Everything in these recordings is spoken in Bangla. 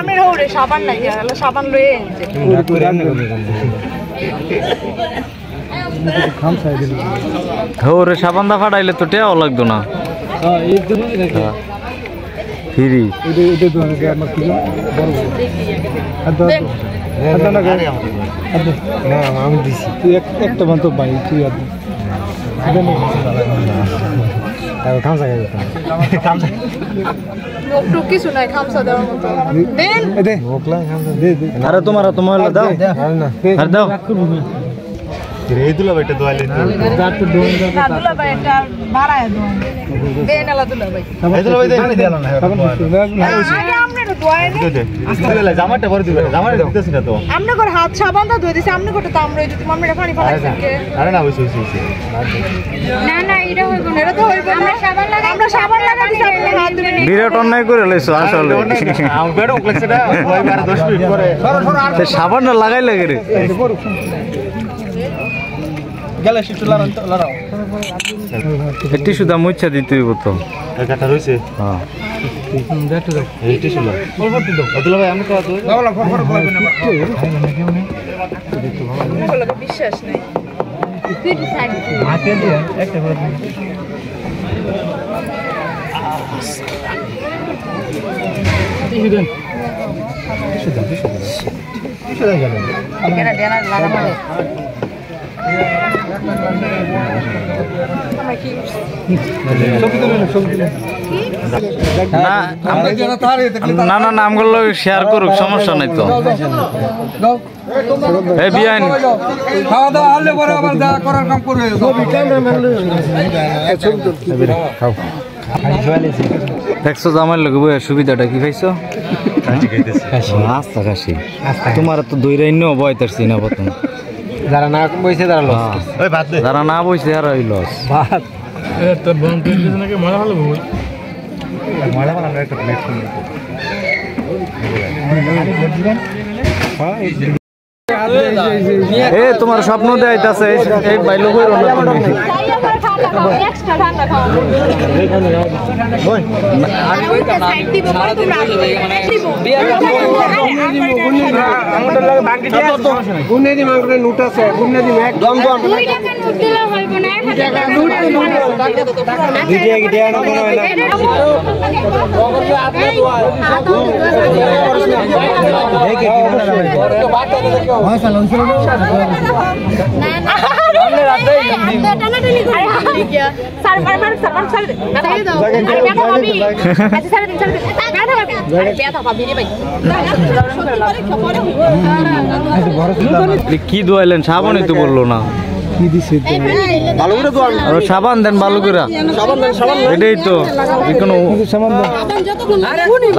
আমি রোরে সাবান নাই হলো সাবান লয়ে আনছে ওরে সাবান দা ফাটাইলে তো টেও লাগতো না ফ্রি আমি দিছি তুই একটা বান্ধব ভাই তুই আরে তোমার দাও আর দাও দুলা ভাইটা দোয়ালে দুলা ভাই এটা ভাড়ায় দাও দেন আলা দুলা ভাই দুলা ভাই দেন দিলাম না আগে আমরা দোয়ায় নে আস্তে জামাটা ভরে দিবে জামাটা দিতেছ না তো আমরা করে হাত সাবান দা ধুই দিছি আমরা করে তো আমরা যদি মামরা পানি ফলাইছেন কে আরে না বসে না না এটা হইব না এটা তো হইব না আমরা সাবান লাগাই দিছি আমরা হাত ধুই বিরাট অন্যায় করে লইছো আসলে আম বেড়ো ক্লাসটা ওই 10 মিনিট পরে সাবান না লাগাই লাগে রে গেলে একটু লড়াও এটি শুধু মুচ্ছা দিতে হইব তো কাটা রইছে হ্যাঁ দেখো এইটি ছিল অল্প দাও দুলা ভাই আমি তো দাওলা ফর কইবে না বলো বিশ্বাস নাই তুই ডিসাইড হাতে দিয়ে একটা করে টিস্যু দেন টিস্যু দেন কেন দেনা লাগা মানে না না নামগুলো শেয়ার করুক সমস্যা নাই তো এই বিয়ান খাওয়া দাওয়া হলে পরে আবার যা করার কাম করবে দেখছো আমার লোক বইয়ের সুবিধাটা কি খাইছো আস্তা কাশি তোমার তো দুই রাইন বয়তারছি না প্রথম যারা না বইছে তারা লস ওই ভাত দে যারা না বইছে আর ওই লস ভাত তোর বোন তুই নাকি মজা ভালো বল মজা ভালো আমরা একটা প্লেট কিনে এ তোমার স্বপ্ন দেখাইতাছে এই বাইলো কইরো না তুমি এক্সট্রা ঠান্ডা খাওয়া ওই আমি ওইটা সাইড দিব পরে তোমরা আসবে দিব আমাদের লাগে বাকি দিয়ে তো গুনে দি মাংরে নোট আছে গুনে দি একদম দম 2 টাকা নোট দিলে হইব না 1 টাকা নোট দিদিয়া কি দেয়া না মনে হয় না দেখে কি মনে হয় হয় সালন ছিল না না हमने रात में टाना टानी कर क्या सर सर दे दो अरे बैठो भाभी ऐसे सारे दिन बैठो भाभी बैठो भाभी रे भाई কি দোয়াইলেন সাবানই তো বললো না কি দিছে ভালো করে দোয়ান আর সাবান দেন ভালো করে সাবান দেন সাবান এটাই তো কোনো সাবান দেন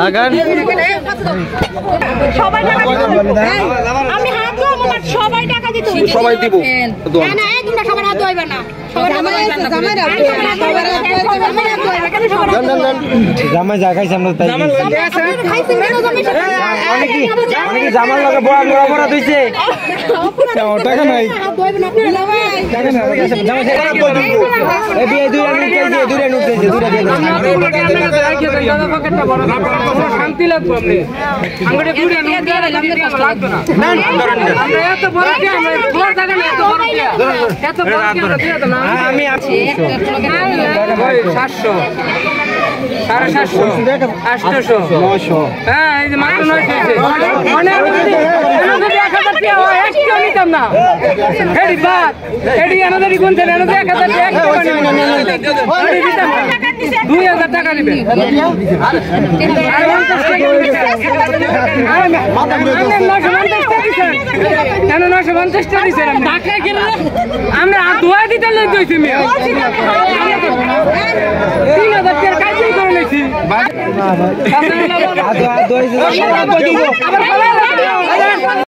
লাগান সবাই টাকা দিতে আমি হাত ধোবো বাট সবাই টাকা দিতে সবাই দিব না না এই তোমরা সবার হাত ধোইবা না সবার জামাই যা খাইছে আমরা তাই অনেকে জামার লগে বড় অপরাধ হইছে টাকা নাই টাকা নাই জামাই টাকা কই দিব এই বিয়ে দুই আনুট চাইছে দুই আনুট চাইছে দুইটা দিয়ে দাও শান্তি লাগবে আমনে আঙ্গুরে দুই আনুট দিয়ে লাগবে না আমরা এত বড় কি আমরা বড় টাকা না এত বড় কি এত বড় কি আমরা দিয়ে দাও না আমি আছি 700 750 800 900 হ্যাঁ এই যে মাত্র 900 অনেক যদি 1000 টাকা হয় একটু নিতাম না হেডি বাদ হেডি আনাদারি কোন দেন আনাদারি 1000 টাকা একটু নিতাম না 2000 টাকা দিবে আমরা দোয়া দিতে লই দিয়েছি মেয়ে 3000 টাকা কাজ করে লইছি